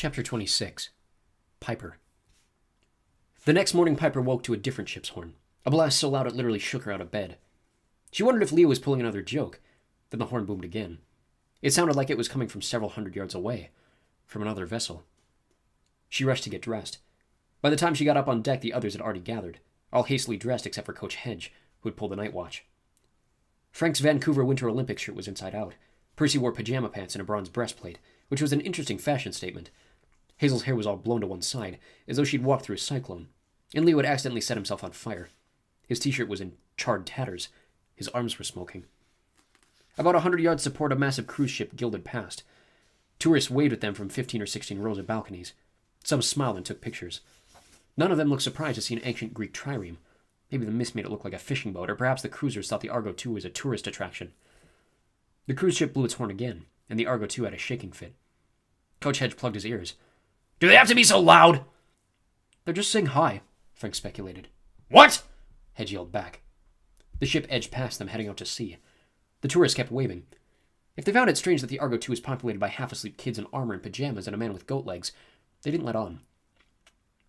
Chapter 26. Piper. The next morning, Piper woke to a different ship's horn, a blast so loud it literally shook her out of bed. She wondered if Leo was pulling another joke. Then the horn boomed again. It sounded like it was coming from several hundred yards away, from another vessel. She rushed to get dressed. By the time she got up on deck, the others had already gathered, all hastily dressed except for Coach Hedge, who had pulled the night watch. Frank's Vancouver Winter Olympics shirt was inside out. Percy wore pajama pants and a bronze breastplate, which was an interesting fashion statement. Hazel's hair was all blown to one side, as though she'd walked through a cyclone, and Leo had accidentally set himself on fire. His t-shirt was in charred tatters. His arms were smoking. About 100 yards to port, a massive cruise ship gilded past. Tourists waved at them from 15 or 16 rows of balconies. Some smiled and took pictures. None of them looked surprised to see an ancient Greek trireme. Maybe the mist made it look like a fishing boat, or perhaps the cruisers thought the Argo II was a tourist attraction. The cruise ship blew its horn again, and the Argo II had a shaking fit. Coach Hedge plugged his ears. "Do they have to be so loud?" "They're just saying hi," Frank speculated. "What?" Hedge yelled back. The ship edged past them, heading out to sea. The tourists kept waving. If they found it strange that the Argo II was populated by half-asleep kids in armor and pajamas and a man with goat legs, they didn't let on.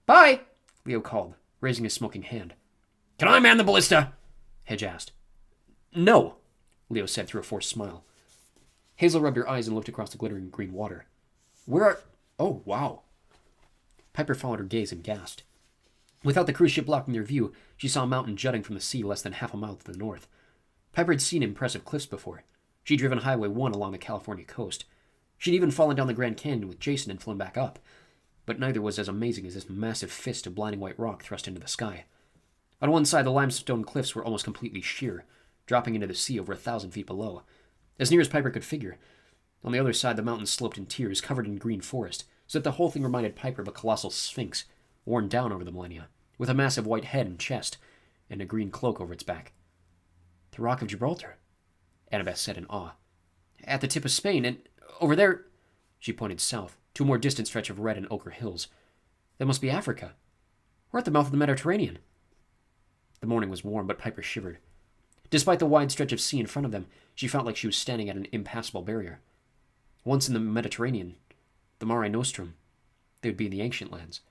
"Bye!" Leo called, raising his smoking hand. "Can I man the ballista?" Hedge asked. "No," Leo said through a forced smile. Hazel rubbed her eyes and looked across the glittering green water. "Where are... Oh, wow." Piper followed her gaze and gasped. Without the cruise ship blocking their view, she saw a mountain jutting from the sea less than half a mile to the north. Piper had seen impressive cliffs before. She'd driven Highway 1 along the California coast. She'd even fallen down the Grand Canyon with Jason and flown back up. But neither was as amazing as this massive fist of blinding white rock thrust into the sky. On one side, the limestone cliffs were almost completely sheer, dropping into the sea over 1,000 feet below, as near as Piper could figure. On the other side, the mountains sloped in tiers, covered in green forest, so that the whole thing reminded Piper of a colossal sphinx, worn down over the millennia, with a massive white head and chest, and a green cloak over its back. "The Rock of Gibraltar," Annabeth said in awe. "At the tip of Spain, and over there..." She pointed south, to a more distant stretch of red and ochre hills. "That must be Africa. We're at the mouth of the Mediterranean." The morning was warm, but Piper shivered. Despite the wide stretch of sea in front of them, she felt like she was standing at an impassable barrier. Once in the Mediterranean, the Mare Nostrum, they would be in the ancient lands.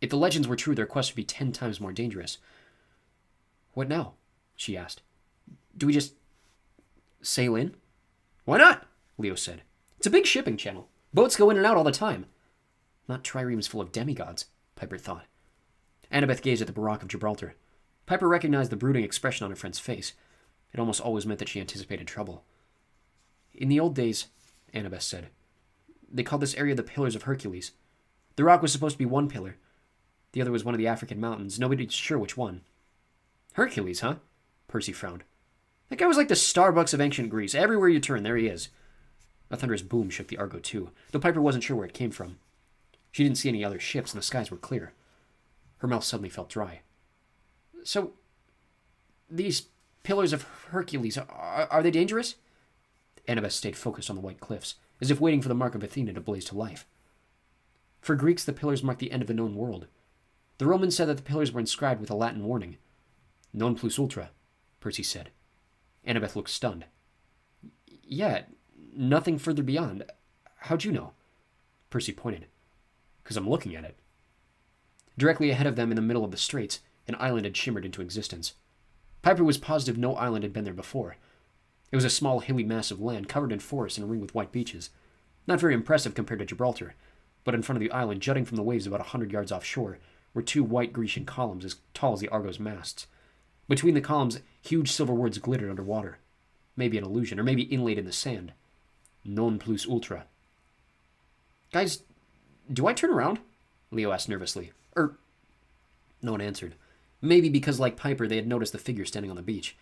If the legends were true, their quest would be 10 times more dangerous. "What now?" she asked. "Do we just sail in?" "Why not?" Leo said. "It's a big shipping channel. Boats go in and out all the time." Not triremes full of demigods, Piper thought. Annabeth gazed at the Rock of Gibraltar. Piper recognized the brooding expression on her friend's face. It almost always meant that she anticipated trouble. "In the old days," Annabeth said, "they called this area the Pillars of Hercules. The rock was supposed to be one pillar. The other was one of the African mountains. Nobody's sure which one." "Hercules, huh?" Percy frowned. "That guy was like the Starbucks of ancient Greece. Everywhere you turn, there he is." A thunderous boom shook the Argo II, though Piper wasn't sure where it came from. She didn't see any other ships, and the skies were clear. Her mouth suddenly felt dry. "So, these Pillars of Hercules, are they dangerous?" Annabeth stayed focused on the white cliffs, as if waiting for the mark of Athena to blaze to life. "For Greeks, the pillars marked the end of the known world. The Romans said that the pillars were inscribed with a Latin warning. Non plus ultra," Percy said. Annabeth looked stunned. "Yeah, nothing further beyond. How'd you know?" Percy pointed. "'Cause I'm looking at it." Directly ahead of them, in the middle of the straits, an island had shimmered into existence. Piper was positive no island had been there before. It was a small, hilly mass of land, covered in forest and ringed with white beaches. Not very impressive compared to Gibraltar, but in front of the island, jutting from the waves about 100 yards offshore, were 2 white Grecian columns as tall as the Argo's masts. Between the columns, huge silver words glittered underwater. Maybe an illusion, or maybe inlaid in the sand. Non plus ultra. "Guys, do I turn around?" Leo asked nervously. No one answered. Maybe because, like Piper, they had noticed the figure standing on the beach.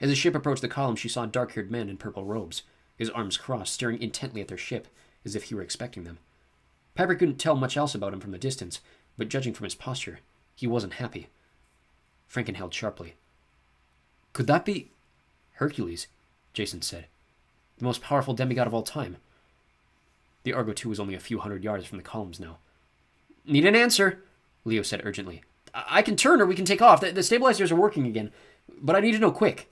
As the ship approached the column, she saw a dark-haired man in purple robes, his arms crossed, staring intently at their ship, as if he were expecting them. Piper couldn't tell much else about him from the distance, but judging from his posture, he wasn't happy. Frank inhaled sharply. "Could that be..." "Hercules," Jason said. "The most powerful demigod of all time." The Argo II was only a few hundred yards from the columns now. "Need an answer," Leo said urgently. "I can turn or we can take off. The stabilizers are working again. But I need to know quick."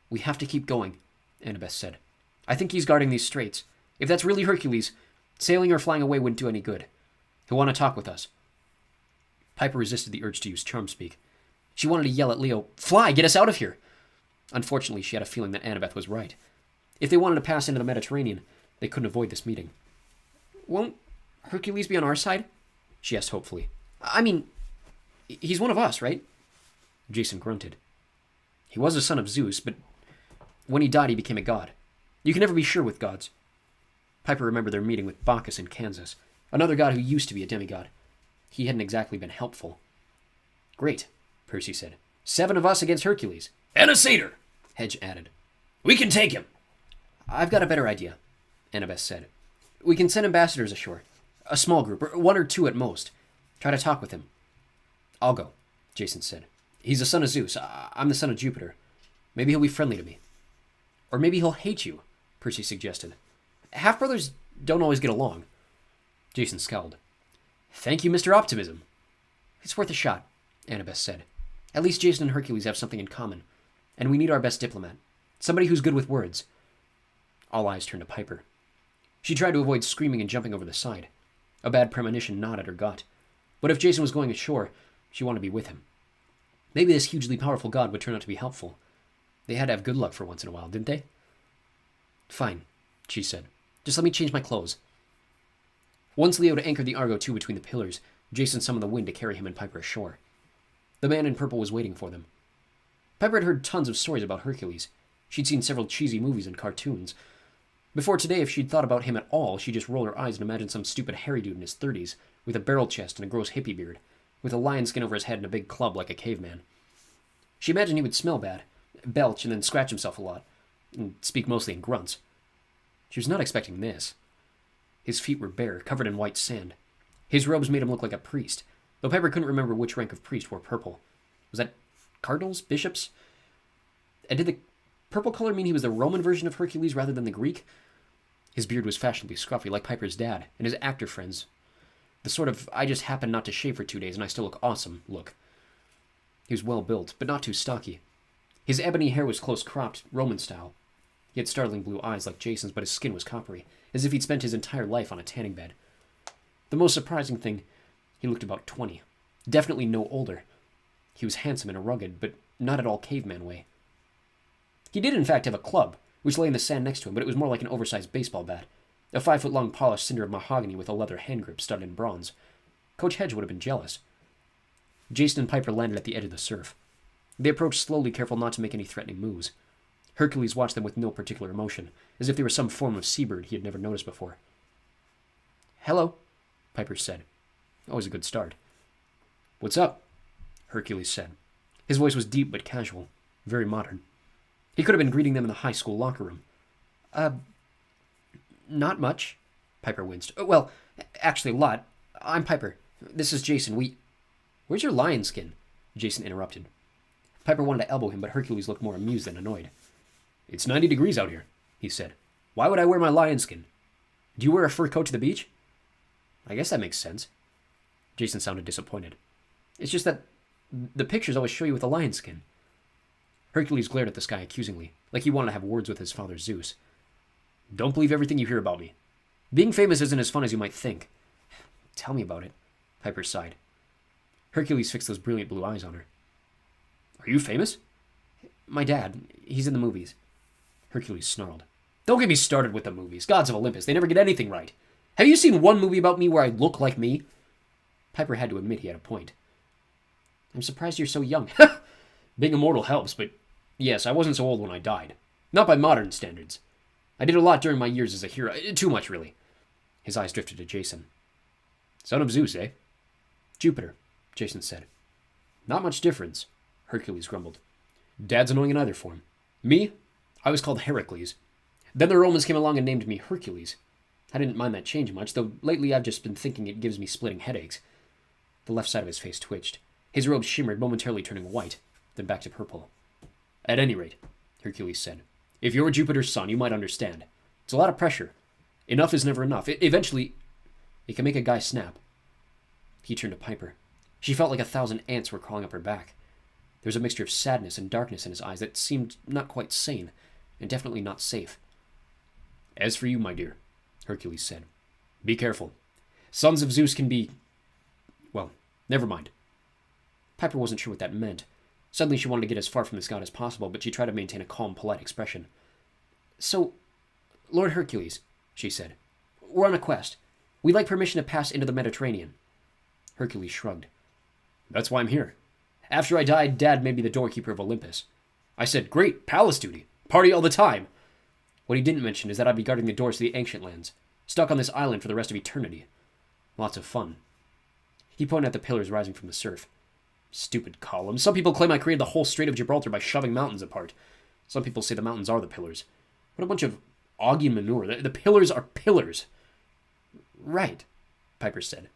"We have to keep going," Annabeth said. "I think he's guarding these straits. If that's really Hercules, sailing or flying away wouldn't do any good. He'll want to talk with us. Piper resisted the urge to use charm speak. She wanted to yell at Leo, "Fly, get us out of here!" Unfortunately, she had a feeling that Annabeth was right. If they wanted to pass into the Mediterranean, they couldn't avoid this meeting. "Won't Hercules be on our side?" she asked hopefully. "I mean, he's one of us, right?" Jason grunted. He was a son of Zeus, but when he died, he became a god. You can never be sure with gods. Piper remembered their meeting with Bacchus in Kansas, another god who used to be a demigod. He hadn't exactly been helpful. "Great," Percy said. 7 of us against Hercules. "And a satyr," Hedge added. "We can take him." "I've got a better idea," Annabeth said. "We can send ambassadors ashore. A small group, or 1 or 2 at most. Try to talk with him." "I'll go," Jason said. "He's the son of Zeus. I'm the son of Jupiter. Maybe he'll be friendly to me." "Or maybe he'll hate you," Percy suggested. "Half-brothers don't always get along." Jason scowled. "Thank you, Mr. Optimism." "It's worth a shot," Annabeth said. "At least Jason and Hercules have something in common. And we need our best diplomat. Somebody who's good with words." All eyes turned to Piper. She tried to avoid screaming and jumping over the side. A bad premonition gnawed at her gut. But if Jason was going ashore, she wanted to be with him. Maybe this hugely powerful god would turn out to be helpful. They had to have good luck for once in a while, didn't they? "Fine," she said. "Just let me change my clothes." Once Leo had anchored the Argo II between the pillars, Jason summoned the wind to carry him and Piper ashore. The man in purple was waiting for them. Piper had heard tons of stories about Hercules. She'd seen several cheesy movies and cartoons. Before today, if she'd thought about him at all, she'd just roll her eyes and imagine some stupid hairy dude in his 30s, with a barrel chest and a gross hippie beard, with a lion skin over his head and a big club like a caveman. She imagined he would smell bad, belch, and then scratch himself a lot, and speak mostly in grunts. She was not expecting this. His feet were bare, covered in white sand. His robes made him look like a priest, though Piper couldn't remember which rank of priest wore purple. Was that cardinals? Bishops? And did the purple color mean he was the Roman version of Hercules rather than the Greek? His beard was fashionably scruffy, like Piper's dad and his actor friends. The sort of, I just happened not to shave for 2 days and I still look awesome look. He was well built, but not too stocky. His ebony hair was close cropped, Roman style. He had startling blue eyes like Jason's, but his skin was coppery, as if he'd spent his entire life on a tanning bed. The most surprising thing, he looked about 20. Definitely no older. He was handsome in a rugged, but not at all caveman way. He did in fact have a club, which lay in the sand next to him, but it was more like an oversized baseball bat. A 5-foot-long polished cinder of mahogany with a leather hand grip studded in bronze. Coach Hedge would have been jealous. Jason and Piper landed at the edge of the surf. They approached slowly, careful not to make any threatening moves. Hercules watched them with no particular emotion, as if they were some form of seabird he had never noticed before. "Hello," Piper said. Always a good start. "What's up?" Hercules said. His voice was deep but casual, very modern. He could have been greeting them in the high school locker room. Not much," Piper winced. "Well, actually a lot. I'm Piper. This is Jason. Where's your lion skin?" Jason interrupted. Piper wanted to elbow him, but Hercules looked more amused than annoyed. "It's 90 degrees out here," he said. "Why would I wear my lion skin? Do you wear a fur coat to the beach?" "I guess that makes sense." Jason sounded disappointed. "It's just that the pictures always show you with a lion skin." Hercules glared at the sky accusingly, like he wanted to have words with his father Zeus. "Don't believe everything you hear about me. Being famous isn't as fun as you might think." "Tell me about it," Piper sighed. Hercules fixed those brilliant blue eyes on her. "Are you famous?" "My dad. He's in the movies." Hercules snarled. "Don't get me started with the movies. Gods of Olympus, they never get anything right. Have you seen one movie about me where I look like me?" Piper had to admit he had a point. "I'm surprised you're so young." "Being immortal helps, but yes, I wasn't so old when I died. Not by modern standards. I did a lot during my years as a hero. Too much, really." His eyes drifted to Jason. "Son of Zeus, eh?" "Jupiter," Jason said. "Not much difference," Hercules grumbled. "Dad's annoying in either form. Me? I was called Heracles. Then the Romans came along and named me Hercules. I didn't mind that change much, though lately I've just been thinking it gives me splitting headaches." The left side of his face twitched. His robe shimmered, momentarily turning white, then back to purple. "At any rate," Hercules said, "if you're Jupiter's son, you might understand. It's a lot of pressure. Enough is never enough. Eventually, it can make a guy snap." He turned to Piper. She felt like 1,000 ants were crawling up her back. There was a mixture of sadness and darkness in his eyes that seemed not quite sane, and definitely not safe. "As for you, my dear," Hercules said, "be careful. Sons of Zeus can be... Well, never mind. Piper wasn't sure what that meant. Suddenly she wanted to get as far from this god as possible, but she tried to maintain a calm, polite expression. So, Lord Hercules, she said, we're on a quest. We'd like permission to pass into the Mediterranean. Hercules shrugged. That's why I'm here. After I died, Dad made me the doorkeeper of Olympus. I said, great, palace duty. Party all the time. What he didn't mention is that I'd be guarding the doors to the ancient lands, stuck on this island for the rest of eternity. Lots of fun. He pointed at the pillars rising from the surf. Stupid columns. Some people claim I created the whole Strait of Gibraltar by shoving mountains apart. Some people say the mountains are the pillars. What a bunch of Augian manure. The pillars are pillars. Right, Piper said.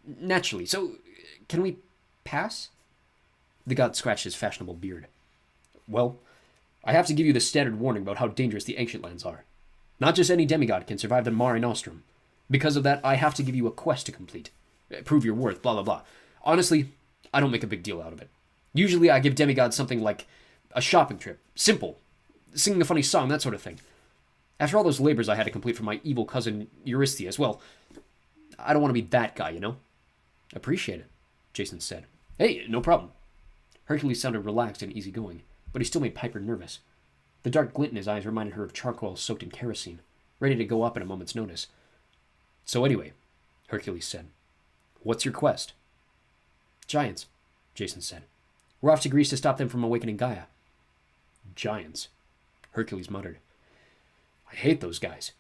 Naturally. So, can we pass? The god scratched his fashionable beard. Well, I have to give you the standard warning about how dangerous the ancient lands are. Not just any demigod can survive the Mare Nostrum. Because of that, I have to give you a quest to complete. Prove your worth, blah, blah, blah. Honestly, I don't make a big deal out of it. Usually I give demigods something like a shopping trip. Simple. Singing a funny song, that sort of thing. After all those labors I had to complete for my evil cousin Eurystheus, well, I don't want to be that guy, you know? Appreciate it, Jason said. Hey, no problem. Hercules sounded relaxed and easygoing, but he still made Piper nervous. The dark glint in his eyes reminded her of charcoal soaked in kerosene, ready to go up at a moment's notice. So anyway, Hercules said, what's your quest? Giants, Jason said. We're off to Greece to stop them from awakening Gaia. Giants, Hercules muttered. I hate those guys.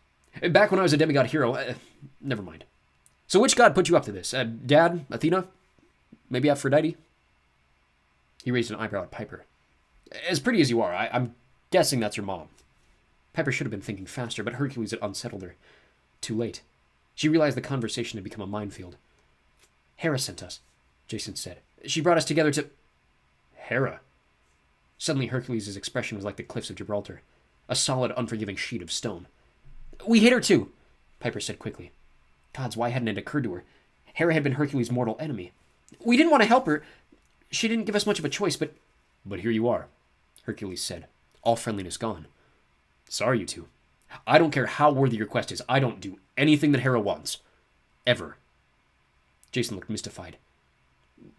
Back when I was a demigod hero, never mind. So which god put you up to this? Dad? Athena? Maybe Aphrodite? He raised an eyebrow at Piper. As pretty as you are, I'm guessing that's your mom. Piper should have been thinking faster, but Hercules had unsettled her. Too late. She realized the conversation had become a minefield. Hera sent us, Jason said. She brought us together to... Hera? Suddenly Hercules' expression was like the cliffs of Gibraltar. A solid, unforgiving sheet of stone. We hate her too, Piper said quickly. Gods, why hadn't it occurred to her? Hera had been Hercules' mortal enemy. We didn't want to help her. She didn't give us much of a choice, but... But here you are, Hercules said, all friendliness gone. Sorry, you two. I don't care how worthy your quest is. I don't do anything that Hera wants. Ever. Jason looked mystified.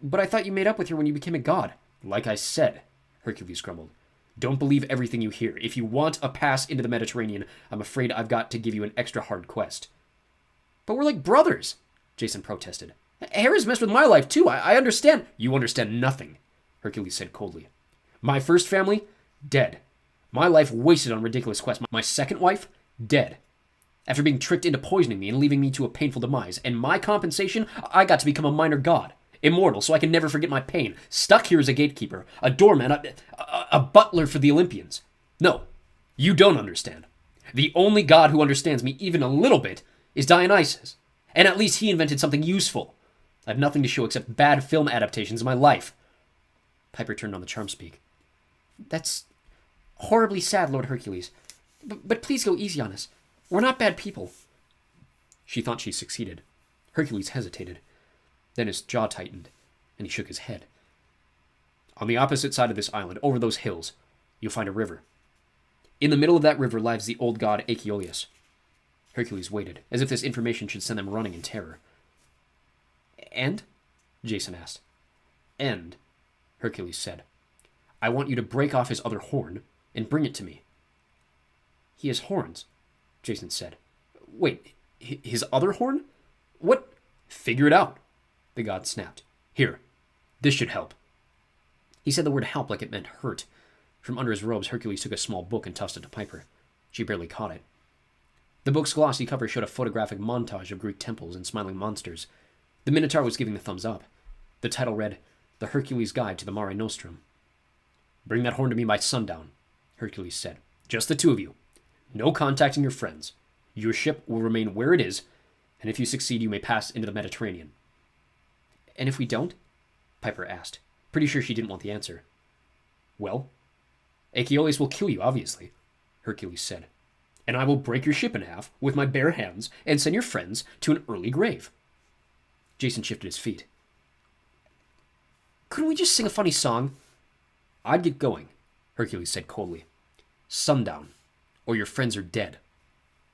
But I thought you made up with her when you became a god. Like I said, Hercules grumbled. Don't believe everything you hear. If you want a pass into the Mediterranean, I'm afraid I've got to give you an extra hard quest. But we're like brothers, Jason protested. Hera's messed with my life too. I understand. You understand nothing, Hercules said coldly. My first family, dead. My life wasted on ridiculous quests. My second wife, dead. After being tricked into poisoning me and leaving me to a painful demise. And my compensation, I got to become a minor god. Immortal, so I can never forget my pain. Stuck here as a gatekeeper, a doorman, a butler for the Olympians. No, you don't understand. The only god who understands me even a little bit is Dionysus. And at least he invented something useful. I have nothing to show except bad film adaptations of my life. Piper turned on the charm speak. That's horribly sad, Lord Hercules. But please go easy on us. We're not bad people. She thought she succeeded. Hercules hesitated. Then his jaw tightened, and he shook his head. On the opposite side of this island, over those hills, you'll find a river. In the middle of that river lies the old god Aeolus. Hercules waited, as if this information should send them running in terror. And? Jason asked. And, Hercules said. I want you to break off his other horn and bring it to me. He has horns, Jason said. Wait, his other horn? What? Figure it out, the god snapped. Here, this should help. He said the word help like it meant hurt. From under his robes, Hercules took a small book and tossed it to Piper. She barely caught it. The book's glossy cover showed a photographic montage of Greek temples and smiling monsters. The Minotaur was giving the thumbs up. The title read, The Hercules Guide to the Mare Nostrum. Bring that horn to me by sundown, Hercules said. Just the two of you. No contacting your friends. Your ship will remain where it is, and if you succeed, you may pass into the Mediterranean. And if we don't? Piper asked, pretty sure she didn't want the answer. Well, Aeolus will kill you, obviously, Hercules said. And I will break your ship in half with my bare hands and send your friends to an early grave. Jason shifted his feet. Couldn't we just sing a funny song? I'd get going, Hercules said coldly. Sundown, or your friends are dead.